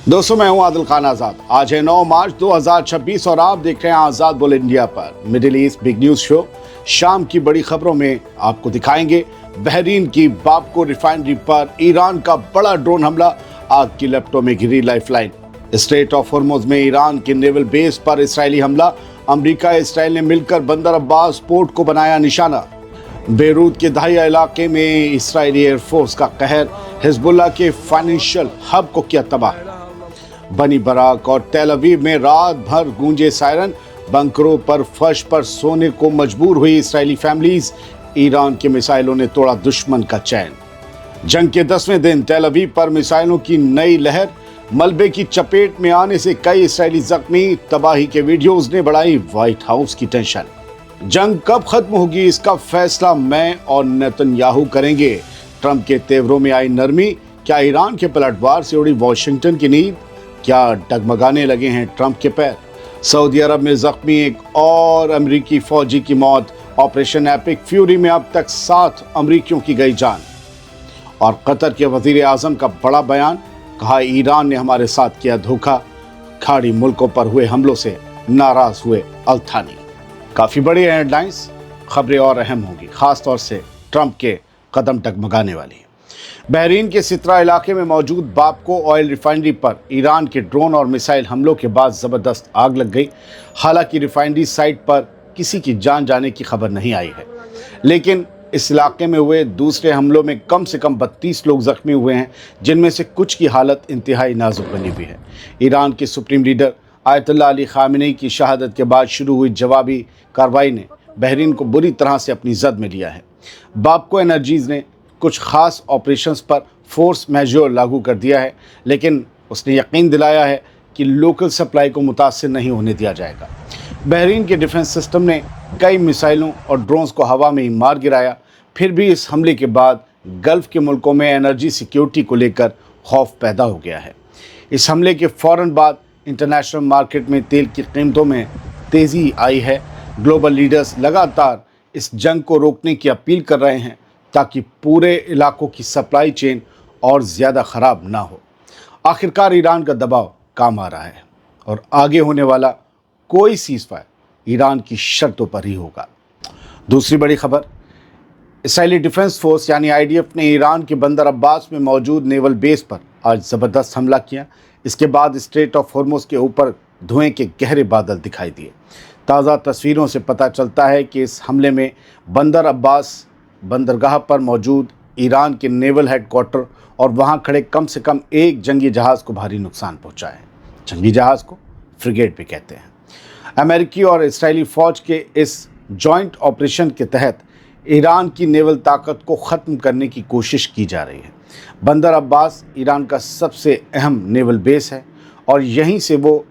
दोस्तों, मैं हूं आदिल खान आजाद। आज है 9 मार्च 2026 और आप देख रहे हैं आजाद बोल इंडिया पर middle east big news show. शाम की बड़ी खबरों में आपको दिखाएंगे बहरीन की बापको रिफाइनरी पर ईरान का बड़ा ड्रोन हमला, आग की लपटों में घिरी लाइफलाइन। स्ट्रेट ऑफ हॉर्मुज में ईरान के नेवल बेस पर इसराइली हमला, अमेरिका इसराइल ने मिलकर बंदर अब्बास पोर्ट को बनाया निशाना। बेरूत के दाहिया इलाके में इसराइली एयरफोर्स का कहर, हिजबुल्लाह के फाइनेंशियल हब को किया तबाह। बनी बराक और तेल अवीव में रात भर गूंजे सायरन, बंकरों पर फर्श पर सोने को मजबूर हुई इसराइली फैमिलीज। ईरान के मिसाइलों ने तोड़ा दुश्मन का चैन। जंग के 10वें दिन तेल अवीव पर मिसाइलों की नई लहर, मलबे की चपेट में आने से कई इसराइली जख्मी। तबाही के वीडियोस ने बढ़ाई व्हाइट हाउस की टेंशन। जंग कब खत्म होगी इसका फैसला मैं और नेतन्याहू करेंगे। ट्रंप के तेवरों में आई नरमी, क्या ईरान के पलटवार से उड़ी वॉशिंगटन की नींद, क्या डगमगाने लगे हैं ट्रंप के पैर। सऊदी अरब में जख्मी एक और अमेरिकी फौजी की मौत। ऑपरेशन एपिक फ्यूरी में अब तक 7 अमेरिकियों की गई जान। और कतर के वजीर आजम का बड़ा बयान, कहा ईरान ने हमारे साथ किया धोखा। खाड़ी मुल्कों पर हुए हमलों से नाराज हुए अल्थानी। काफी बड़ी हेडलाइंस, खबरें और अहम होंगी, खासतौर से ट्रंप के कदम डगमगाने वाली। बहरीन के सित्रा इलाके में मौजूद बापको ऑयल रिफाइनरी पर ईरान के ड्रोन और मिसाइल हमलों के बाद ज़बरदस्त आग लग गई। हालांकि रिफाइनरी साइट पर किसी की जान जाने की खबर नहीं आई है, लेकिन इस इलाके में हुए दूसरे हमलों में कम से कम 32 लोग जख्मी हुए हैं, जिनमें से कुछ की हालत इंतहाई नाजुक बनी हुई है। ईरान के supreme leader Ayatollah Ali Khamenei की शहादत के बाद शुरू हुई जवाबी कार्रवाई ने बहरीन को बुरी तरह से अपनी जद में लिया है। बापको एनर्जीज ने कुछ खास ऑपरेशंस पर फोर्स मेजर लागू कर दिया है, लेकिन उसने यकीन दिलाया है कि लोकल सप्लाई को मुतासिर नहीं होने दिया जाएगा। बहरीन के डिफेंस सिस्टम ने कई मिसाइलों और ड्रोन्स को हवा में ही मार गिराया। फिर भी इस हमले के बाद गल्फ के मुल्कों में एनर्जी सिक्योरिटी को लेकर खौफ पैदा हो गया है। इस हमले के फ़ौरन बाद इंटरनेशनल मार्केट में तेल की कीमतों में तेज़ी आई है। ग्लोबल लीडर्स लगातार इस जंग को रोकने की अपील कर रहे हैं ताकि पूरे इलाकों की सप्लाई चेन और ज़्यादा ख़राब ना हो। आखिरकार ईरान का दबाव काम आ रहा है और आगे होने वाला कोई सीज़फायर ईरान की शर्तों पर ही होगा। दूसरी बड़ी खबर, इसराइली डिफेंस फोर्स यानी IDF ने ईरान के बंदर अब्बास में मौजूद नेवल बेस पर आज ज़बरदस्त हमला किया। इसके बाद स्ट्रेट ऑफ हॉर्मुज के ऊपर धुएं के गहरे बादल दिखाई दिए। ताज़ा तस्वीरों से पता चलता है कि इस हमले में बंदर अब्बास बंदरगाह पर मौजूद ईरान के नेवल हेडक्वार्टर और वहां खड़े कम से कम एक जंगी जहाज़ को भारी नुकसान पहुंचा है। जंगी जहाज़ को फ्रिगेट भी कहते हैं। अमेरिकी और इसराइली फ़ौज के इस जॉइंट ऑपरेशन के तहत ईरान की नेवल ताकत को ख़त्म करने की कोशिश की जा रही है। बंदर अब्बास ईरान का सबसे अहम नेवल बेस है और यहीं से वो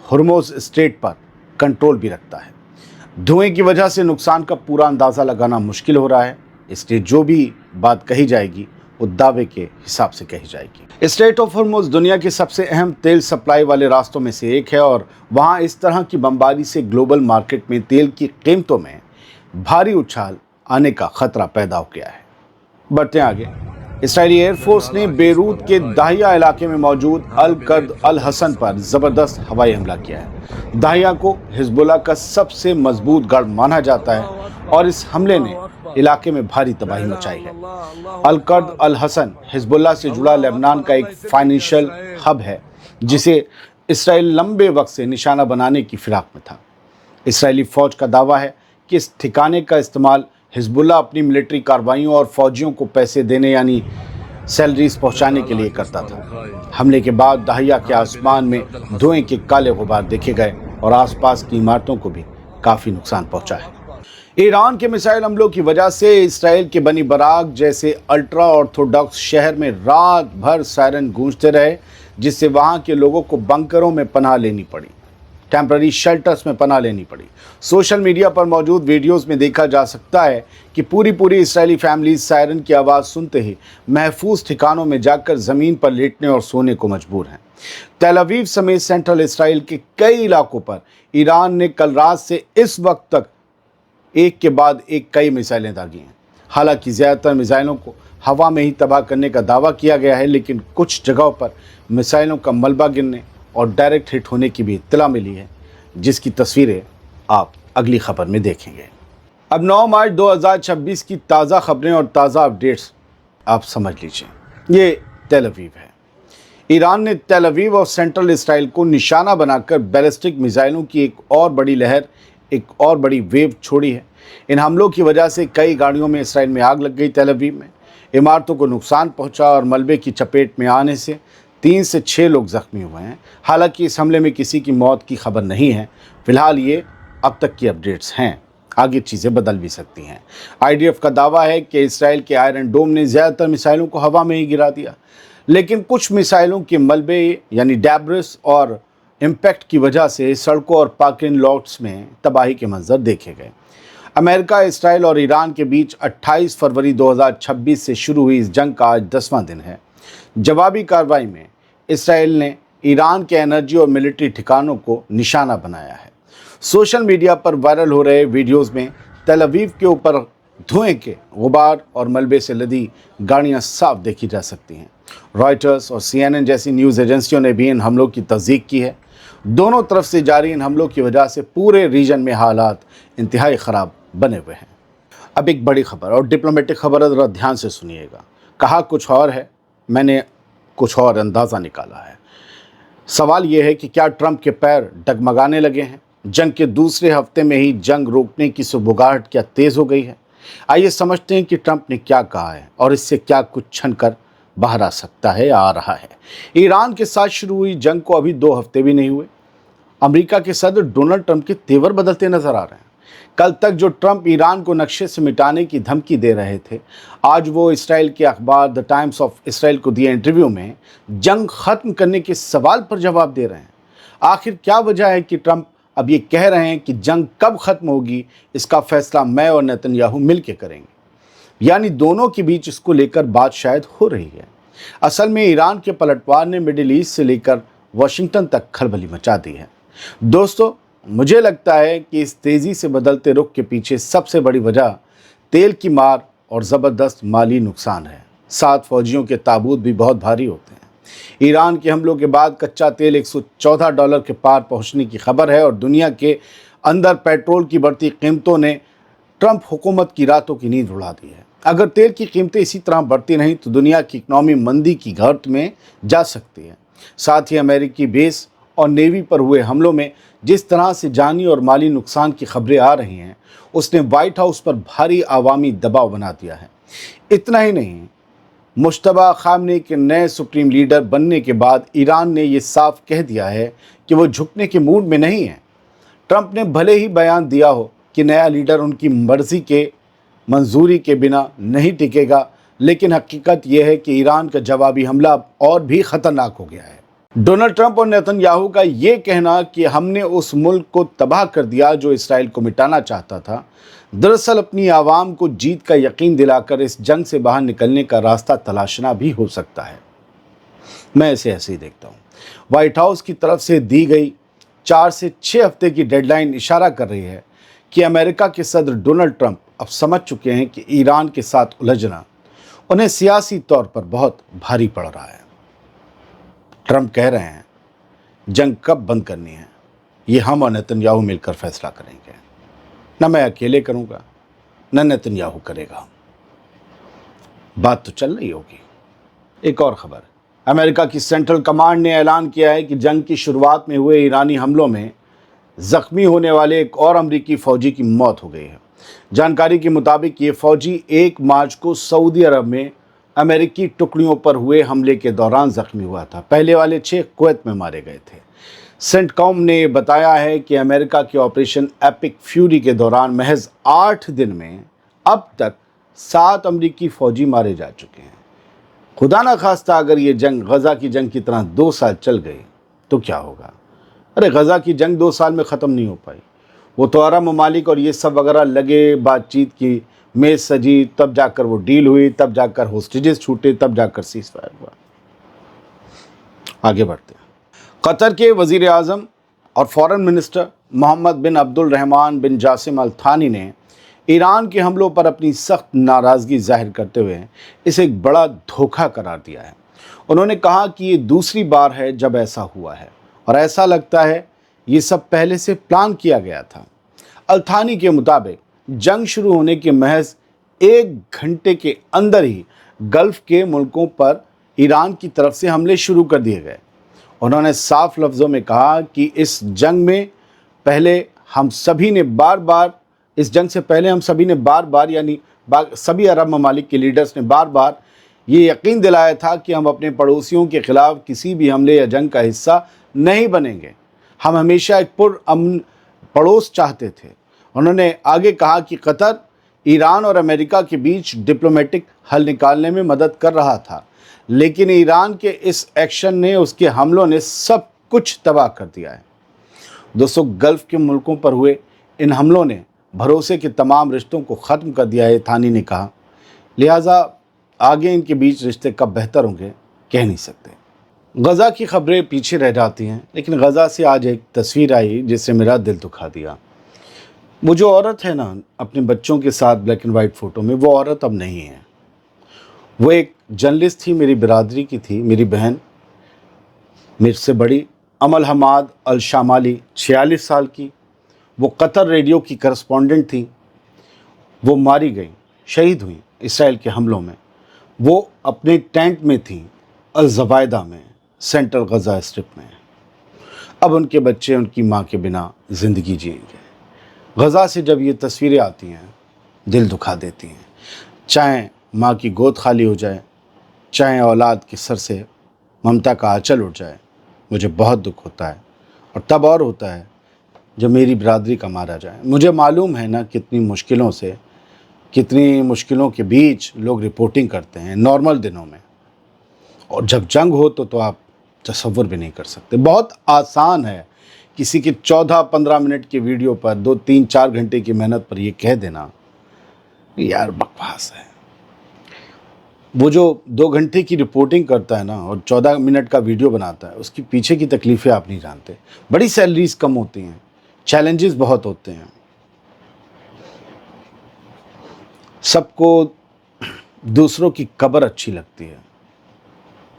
हॉर्मुज स्ट्रेट पर कंट्रोल भी रखता है। धुएं की वजह से नुकसान का पूरा अंदाज़ा लगाना मुश्किल हो रहा है, इसलिए जो भी बात कही जाएगी वो दावे के हिसाब से कही जाएगी। स्ट्रेट ऑफ हॉर्मुज दुनिया के सबसे अहम तेल सप्लाई वाले रास्तों में से एक है और वहाँ इस तरह की बमबारी से ग्लोबल मार्केट में तेल की कीमतों में भारी उछाल आने का खतरा पैदा हो गया है। बढ़ते हैं आगे। इसराइली एयरफोर्स ने बेरूत के दाहिया इलाके में मौजूद अल कर्द अल हसन पर ज़बरदस्त हवाई हमला किया है। दाहिया को हिजबुल्लाह का सबसे मजबूत गढ़ माना जाता है और इस हमले ने इलाके में भारी तबाही मचाई है। अल कर्द अल हसन हिजबुल्लाह से जुड़ा लेबनान का एक फाइनेंशियल हब है, जिसे इसराइल लंबे वक्त से निशाना बनाने की फिराक में था। इसराइली फ़ौज का दावा है कि इस ठिकाने का इस्तेमाल हिजबुल्लाह अपनी मिलिट्री कार्रवाइयों और फौजियों को पैसे देने यानी सैलरीज पहुंचाने के लिए करता था। हमले के बाद दाहिया के आसमान में धुएं के काले गुबार देखे गए और आसपास की इमारतों को भी काफ़ी नुकसान पहुंचा है। ईरान के मिसाइल हमलों की वजह से इसराइल के बनी बराक जैसे अल्ट्रा ऑर्थोडॉक्स शहर में रात भर सायरन गूंजते रहे, जिससे वहाँ के लोगों को बंकरों में पनाह लेनी पड़ी, टेम्पररी शेल्टर्स में पनाह लेनी पड़ी। सोशल मीडिया पर मौजूद वीडियोस में देखा जा सकता है कि पूरी इसराइली फैमिलीज सायरन की आवाज़ सुनते ही महफूज ठिकानों में जाकर ज़मीन पर लेटने और सोने को मजबूर हैं। तेल अवीव समेत सेंट्रल इसराइल के कई इलाकों पर ईरान ने कल रात से इस वक्त तक एक के बाद एक कई मिसाइलें दागी हैं। हालांकि ज़्यादातर मिसाइलों को हवा में ही तबाह करने का दावा किया गया है, लेकिन कुछ जगहों पर मिसाइलों का मलबा गिरने और डायरेक्ट हिट होने की भी इत्तला मिली है, जिसकी तस्वीरें आप अगली खबर में देखेंगे। अब 9 मार्च 2026 की ताज़ा खबरें और ताज़ा अपडेट्स आप समझ लीजिए। ये तेल अवीव है। ईरान ने तेल अवीव और सेंट्रल इसराइल को निशाना बनाकर बैलिस्टिक मिसाइलों की एक और बड़ी लहर, एक और बड़ी वेव छोड़ी है। इन हमलों की वजह से कई गाड़ियों में इसराइल में आग लग गई। तेल अवीव में इमारतों को नुकसान पहुंचा और मलबे की चपेट में आने से 3 से 6 लोग जख्मी हुए हैं। हालांकि इस हमले में किसी की मौत की खबर नहीं है। फिलहाल ये अब तक की अपडेट्स हैं, आगे चीज़ें बदल भी सकती हैं। IDF का दावा है कि इसराइल के आयरन डोम ने ज़्यादातर मिसाइलों को हवा में ही गिरा दिया, लेकिन कुछ मिसाइलों के मलबे यानी डैब्रिस और इम्पैक्ट की वजह से सड़कों और पार्किंग लॉट्स में तबाही के मंजर देखे गए। अमेरिका, इसराइल और ईरान के बीच 28 फरवरी 2026 से शुरू हुई इस जंग का आज 10वां दिन है। जवाबी कार्रवाई में इसराइल ने ईरान के एनर्जी और मिलिट्री ठिकानों को निशाना बनाया है। सोशल मीडिया पर वायरल हो रहे वीडियोस में तेल अवीव के ऊपर धुएं के गुबार और मलबे से लदी गाड़ियां साफ देखी जा सकती हैं। रॉयटर्स और CNN जैसी न्यूज़ एजेंसियों ने भी इन हमलों की तस्दीक की है। दोनों तरफ से जारी इन हमलों की वजह से पूरे रीजन में हालात इंतहाई ख़राब बने हुए हैं। अब एक बड़ी खबर और डिप्लोमेटिक खबर ज़रा ध्यान से सुनिएगा। कहा कुछ और है, मैंने कुछ और अंदाज़ा निकाला है। सवाल ये है कि क्या ट्रंप के पैर डगमगाने लगे हैं? जंग के दूसरे हफ्ते में ही जंग रोकने की सुबुगाहट क्या तेज़ हो गई है? आइए समझते हैं कि ट्रंप ने क्या कहा है और इससे क्या कुछ छन कर बाहर आ सकता है या आ रहा है। ईरान के साथ शुरू हुई जंग को अभी 2 हफ्ते भी नहीं हुए। अमेरिका के सदर डोनाल्ड ट्रंप के तेवर बदलते नजर आ रहे हैं। कल तक जो ट्रंप ईरान को नक्शे से मिटाने की धमकी दे रहे थे, आज वो इसराइल के अखबार द टाइम्स ऑफ इसराइल को दिए इंटरव्यू में जंग खत्म करने के सवाल पर जवाब दे रहे हैं। आखिर क्या वजह है कि ट्रंप अब ये कह रहे हैं कि जंग कब खत्म होगी, इसका फैसला मैं और नेतन्याहू मिलकर करेंगे। यानी दोनों के बीच इसको लेकर बात शायद हो रही है। असल में ईरान के पलटवार ने मिडिल ईस्ट से लेकर वाशिंगटन तक खलबली मचा दी है। दोस्तों, मुझे लगता है कि इस तेज़ी से बदलते रुख के पीछे सबसे बड़ी वजह तेल की मार और ज़बरदस्त माली नुकसान है। 7 फौजियों के ताबूत भी बहुत भारी होते हैं। ईरान के हमलों के बाद कच्चा तेल $114 के पार पहुंचने की खबर है और दुनिया के अंदर पेट्रोल की बढ़ती कीमतों ने ट्रंप हुकूमत की रातों की नींद उड़ा दी है। अगर तेल की कीमतें इसी तरह बढ़ती नहीं तो दुनिया की इकनॉमी मंदी की गर्त में जा सकती है। साथ ही अमेरिकी बेस और नेवी पर हुए हमलों में जिस तरह से जानी और माली नुकसान की खबरें आ रही हैं, उसने व्हाइट हाउस पर भारी आवामी दबाव बना दिया है। इतना ही नहीं, मुश्तबा खामनेई के नए सुप्रीम लीडर बनने के बाद ईरान ने ये साफ कह दिया है कि वो झुकने के मूड में नहीं है। ट्रंप ने भले ही बयान दिया हो कि नया लीडर उनकी मर्जी के मंजूरी के बिना नहीं टिकेगा, लेकिन हकीकत यह है कि ईरान का जवाबी हमला और भी ख़तरनाक हो गया है। डोनाल्ड ट्रंप और नेतन्याहू का ये कहना कि हमने उस मुल्क को तबाह कर दिया जो इसराइल को मिटाना चाहता था, दरअसल अपनी आवाम को जीत का यकीन दिलाकर इस जंग से बाहर निकलने का रास्ता तलाशना भी हो सकता है। मैं इसे ऐसे ही देखता हूँ। व्हाइट हाउस की तरफ से दी गई 4 से 6 हफ्ते की डेडलाइन इशारा कर रही है कि अमेरिका के सदर डोनाल्ड ट्रंप अब समझ चुके हैं कि ईरान के साथ उलझना उन्हें सियासी तौर पर बहुत भारी पड़ रहा है। ट्रंप कह रहे हैं जंग कब बंद करनी है ये हम और नेतन्याहू मिलकर फैसला करेंगे। न मैं अकेले करूंगा, न नेतन्याहू करेगा। बात तो चल रही होगी। एक और खबर, अमेरिका की सेंट्रल कमांड ने ऐलान किया है कि जंग की शुरुआत में हुए ईरानी हमलों में जख्मी होने वाले एक और अमरीकी फ़ौजी की मौत हो गई है। जानकारी के मुताबिक ये फ़ौजी 1 मार्च को सऊदी अरब में अमेरिकी टुकड़ियों पर हुए हमले के दौरान जख्मी हुआ था। पहले वाले 6 कुवैत में मारे गए थे। सेंटकॉम ने बताया है कि अमेरिका के ऑपरेशन एपिक फ्यूरी के दौरान महज 8 दिन में अब तक 7 अमरीकी फ़ौजी मारे जा चुके हैं। खुदा ना खास्ता अगर ये जंग गज़ा की जंग की तरह 2 साल चल गई तो क्या होगा। अरे गज़ा की जंग 2 साल में ख़त्म नहीं हो पाई। वो तो अरब ममालिक और ये सब वगैरह लगे, बातचीत की मेज़ सजी, तब जाकर वो डील हुई, तब जाकर होस्टेजेस छूटे, तब जाकर सीज़ फायर हुआ। आगे बढ़ते हैं। कतर के वज़ीर आज़म और फॉरेन मिनिस्टर मोहम्मद बिन अब्दुल रहमान बिन जासिम अल थानी ने ईरान के हमलों पर अपनी सख्त नाराज़गी जाहिर करते हुए इसे एक बड़ा धोखा करार दिया है। उन्होंने कहा कि ये दूसरी बार है जब ऐसा हुआ है और ऐसा लगता है ये सब पहले से प्लान किया गया था। अल-थानी के मुताबिक जंग शुरू होने के महज 1 घंटे के अंदर ही गल्फ के मुल्कों पर ईरान की तरफ से हमले शुरू कर दिए गए। उन्होंने साफ लफ्ज़ों में कहा कि इस जंग से पहले हम सभी ने बार बार यानी सभी अरब ममालिक के लीडर्स ने बार बार ये यकीन दिलाया था कि हम अपने पड़ोसियों के ख़िलाफ़ किसी भी हमले या जंग का हिस्सा नहीं बनेंगे। हम हमेशा एक पुरअमन पड़ोस चाहते थे। उन्होंने आगे कहा कि कतर ईरान और अमेरिका के बीच डिप्लोमेटिक हल निकालने में मदद कर रहा था, लेकिन ईरान के इस एक्शन ने, उसके हमलों ने सब कुछ तबाह कर दिया है। दोस्तों, गल्फ़ के मुल्कों पर हुए इन हमलों ने भरोसे के तमाम रिश्तों को ख़त्म कर दिया है, थानी ने कहा। लिहाजा आगे इनके बीच रिश्ते कब बेहतर होंगे कह नहीं सकते। गज़ा की ख़बरें पीछे रह जाती हैं, लेकिन गज़ा से आज एक तस्वीर आई जिससे मेरा दिल दुखा दिया। वो जो औरत है ना अपने बच्चों के साथ ब्लैक एंड वाइट फ़ोटो में, वो औरत अब नहीं है। वो एक जर्नलिस्ट थी, मेरी बिरादरी की थी, मेरी बहन, मेरे से बड़ी, अमल हमाद अल शामाली, 46 साल की। वो कतर रेडियो की करस्पॉन्डेंट थी। वो मारी गई, शहीद हुई इसराइल के हमलों में। वो अपने टेंट में थी अल ज़वायदा में, सेंट्रल गज़ा स्ट्रिप में। अब उनके बच्चे उनकी माँ के बिना ज़िंदगी जिएंगे। गज़ा से जब ये तस्वीरें आती हैं दिल दुखा देती हैं। चाहे माँ की गोद खाली हो जाए, चाहे औलाद के सर से ममता का आंचल उठ जाए, मुझे बहुत दुख होता है। और तब और होता है जब मेरी बिरादरी का मारा जाए। मुझे मालूम है ना कितनी मुश्किलों के बीच लोग रिपोर्टिंग करते हैं नॉर्मल दिनों में, और जब जंग हो तो आप तसव्वुर भी नहीं कर सकते। बहुत आसान है किसी के 14-15 मिनट के वीडियो पर 2-3-4 घंटे की मेहनत पर ये कह देना यार बकवास है। वो जो 2 घंटे की रिपोर्टिंग करता है ना और 14 मिनट का वीडियो बनाता है, उसकी पीछे की तकलीफ़ें आप नहीं जानते। बड़ी सैलरीज कम होती हैं, चैलेंजेस बहुत होते हैं। सबको दूसरों की कब्र अच्छी लगती है,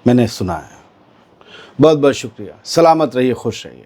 मैंने सुना है। बहुत बहुत शुक्रिया। सलामत रहिए, खुश रहिए।